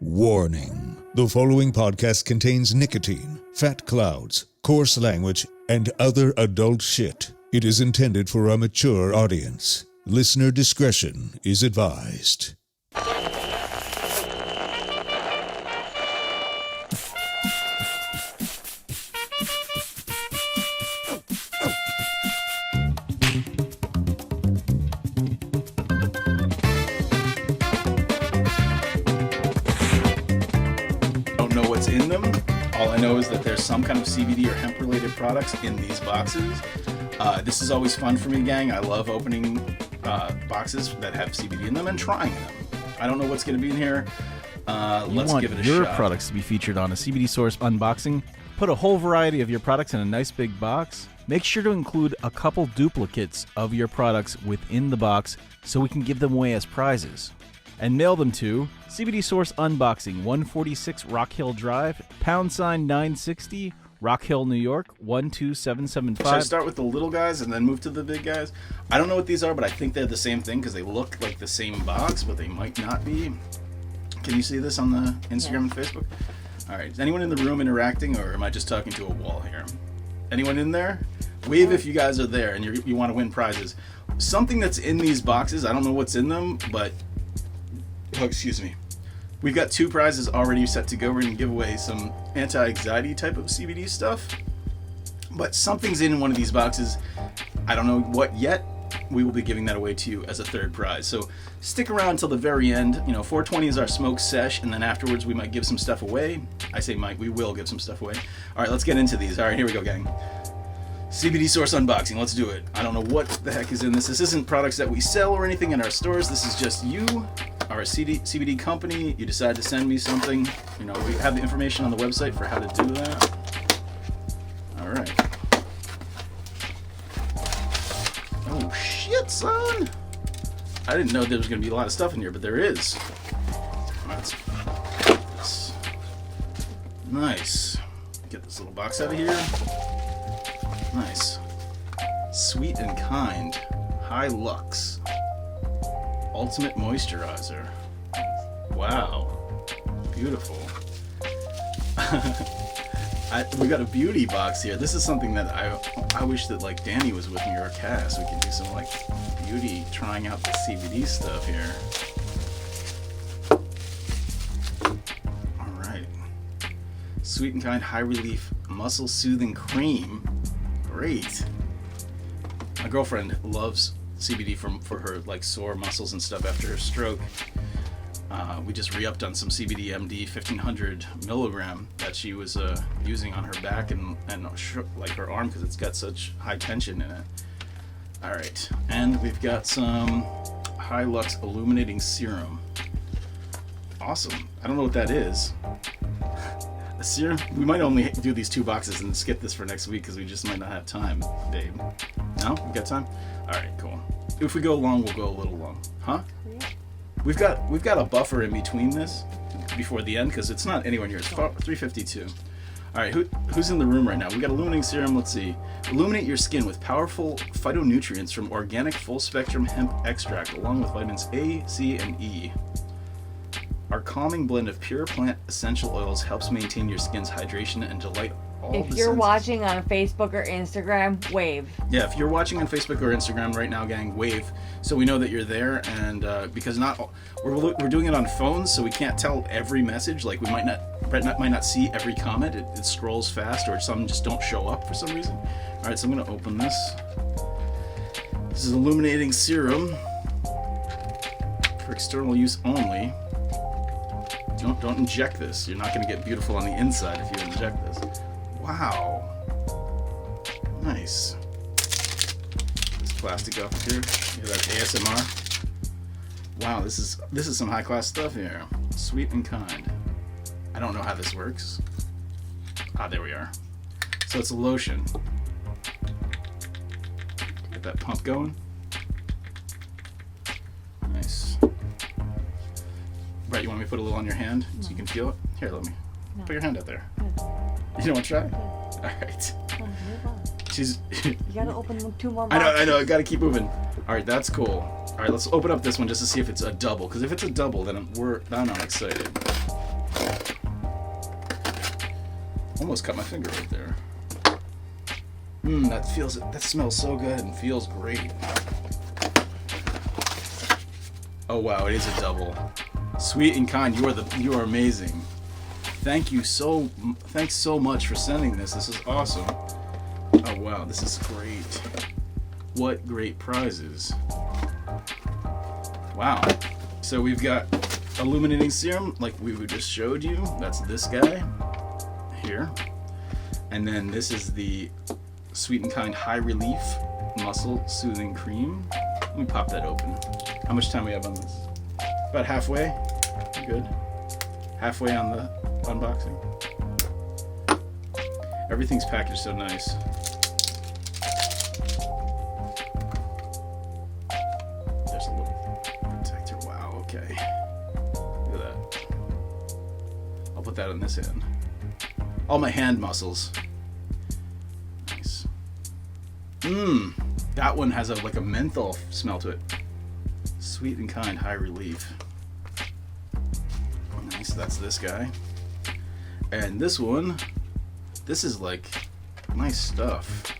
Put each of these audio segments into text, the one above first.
Warning. The following podcast contains nicotine, fat clouds, coarse language, and other adult shit. It is intended for a mature audience. Listener discretion is advised. In them. All I know is that there's some kind of CBD or hemp related products in these boxes. This is always fun for me, gang. I love opening boxes that have CBD in them and trying them. I don't know what's going to be in here. Let's give it a shot. You want your products to be featured on a CBD Source Unboxing? Put a whole variety of your products in a nice big box. Make sure to include a couple duplicates of your products within the box so we can give them away as prizes. And mail them to CBD Source Unboxing, 146 Rock Hill Drive, # 960, Rock Hill, New York, 12775. Should I start with the little guys and then move to the big guys? I don't know what these are, but I think they're the same thing because they look like the same box, but they might not be. Can you see this on the Instagram and Facebook? All right. Is anyone in the room interacting, or am I just talking to a wall here? Anyone in there? Wave if you guys are there and you want to win prizes. Something that's in these boxes, I don't know what's in them, but... Oh, excuse me. We've got 2 prizes already set to go. We're going to give away some anti-anxiety type of CBD stuff. But something's in one of these boxes. I don't know what yet. We will be giving that away to you as a 3rd prize. So stick around until the very end. 420 is our smoke sesh, and then afterwards we might give some stuff away. I say might, we will give some stuff away. All right, let's get into these. All right, here we go, gang. CBD Source Unboxing. Let's do it. I don't know what the heck is in this. This isn't products that we sell or anything in our stores. This is just you, our CBD company. You decide to send me something. We have the information on the website for how to do that. All right. Oh, shit, son. I didn't know there was going to be a lot of stuff in here, but there is. Let's get this. Nice. Get this little box out of here. Nice. Sweet and Kind. High Lux. Ultimate Moisturizer. Wow. Beautiful. We got a beauty box here. This is something that I wish that Danny was with me or Cass. We could do some beauty trying out the CBD stuff here. Alright. Sweet and Kind High Relief Muscle Soothing Cream. Great. My girlfriend loves CBD for her sore muscles and stuff after her stroke. We just re-upped on some CBD MD 1500 milligram that she was using on her back and her arm because it's got such high tension in it. All right, and we've got some High Lux Illuminating Serum. Awesome. I don't know what that is. A serum? We might only do these 2 boxes and skip this for next week because we just might not have time, babe. No? We got time? All right, cool. If we go long, we'll go a little long. Huh? We've got a buffer in between this before the end because it's not anywhere near. It's 3:52. All right, who's in the room right now? We got Illuminating Serum. Let's see. Illuminate your skin with powerful phytonutrients from organic full-spectrum hemp extract, along with vitamins A, C, and E. Our calming blend of pure plant essential oils helps maintain your skin's hydration and delight all If you're watching on Facebook or Instagram, wave. Yeah, if you're watching on Facebook or Instagram right now, gang, wave, so we know that you're there. And because we're doing it on phones, so we can't tell every message. We might not see every comment. It scrolls fast, or some just don't show up for some reason. All right, so I'm gonna open this. This is Illuminating Serum for external use only. Don't inject this. You're not gonna get beautiful on the inside if you inject this. Wow. Nice. This plastic up here. You hear that ASMR? Wow, this is some high class stuff here. Sweet and Kind. I don't know how this works. There we are. So it's a lotion. Get that pump going. Nice. Right, you want me to put a little on your hand so you can feel it? Here, let me. No. Put your hand out there. You don't want to try? All right. You gotta open 2 more boxes. I know. I gotta keep moving. All right, that's cool. All right, let's open up this one just to see if it's a double. Because if it's a double, then I'm excited. Almost cut my finger right there. That smells so good and feels great. Oh wow, it is a double. Sweet and kind, you are amazing. Thanks so much for sending this. This is awesome. Oh wow, this is great. What great prizes. Wow. So we've got illuminating serum like we just showed you. That's this guy here. And then this is the Sweet and Kind High Relief Muscle Soothing Cream. Let me pop that open. How much time we have on this? About halfway. Good. Halfway on the unboxing. Everything's packaged so nice. There's a little protector. Wow, okay. Look at that. I'll put that on this hand. All my hand muscles. Nice. That one has like a menthol smell to it. Sweet and Kind High Relief. Nice, that's this guy. And this one, this is like nice stuff.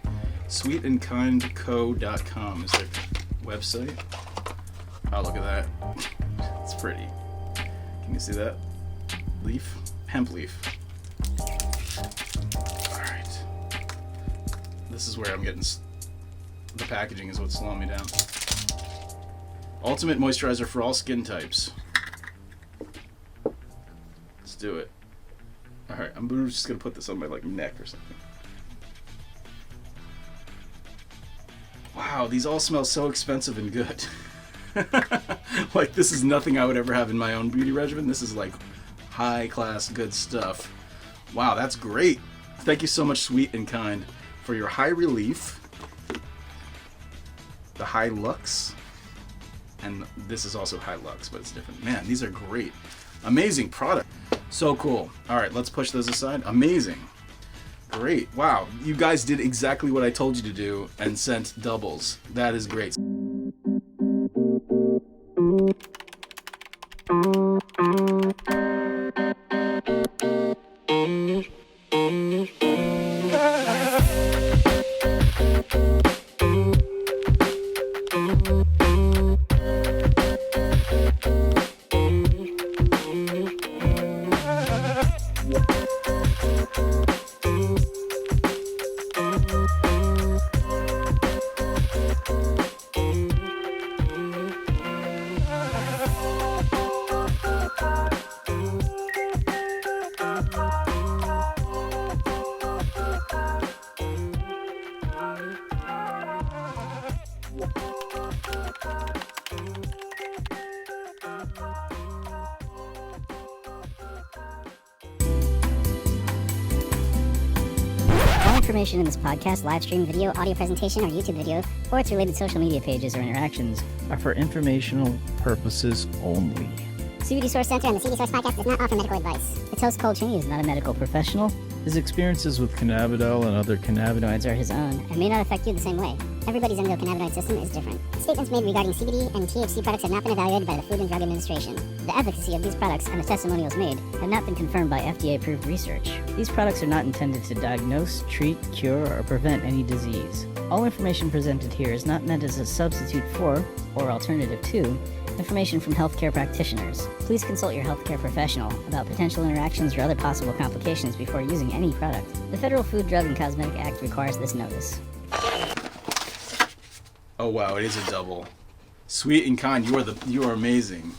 Sweetandkindco.com is their website. Oh, look at that. It's pretty. Can you see that? Leaf? Hemp leaf. Alright. This is where I'm getting... The packaging is what's slowing me down. Ultimate moisturizer for all skin types. Let's do it. Alright, I'm just gonna put this on my neck or something. Wow, these all smell so expensive and good. Like, this is nothing I would ever have in my own beauty regimen. This is like high class good stuff. Wow, that's great. Thank you so much, Sweet and Kind, for your High Relief, the High Lux, and this is also High Lux, but it's different. Man, these are great. Amazing product. So cool. All right, let's push those aside. Amazing. Great. Wow, you guys did exactly what I told you to do and sent doubles. That is great. All information in this podcast, live stream, video, audio presentation, or YouTube video, or its related social media pages or interactions Are for informational purposes only. CBD Source Center and the CBD Source Podcast does not offer medical advice. Its host, Col Cheney, is not a medical professional. His experiences with cannabidol and other cannabinoids Are his own and may not affect you the same way. Everybody's endocannabinoid system is different. Statements made regarding CBD and THC products have not been evaluated by the Food and Drug Administration. The efficacy of these products and the testimonials made have not been confirmed by FDA-approved research. These products are not intended to diagnose, treat, cure, or prevent any disease. All information presented here is not meant as a substitute for, or alternative to, information from healthcare practitioners. Please consult your healthcare professional about potential interactions or other possible complications before using any product. The Federal Food, Drug, and Cosmetic Act requires this notice. Oh wow, it is a double. Sweet and Kind, you are amazing.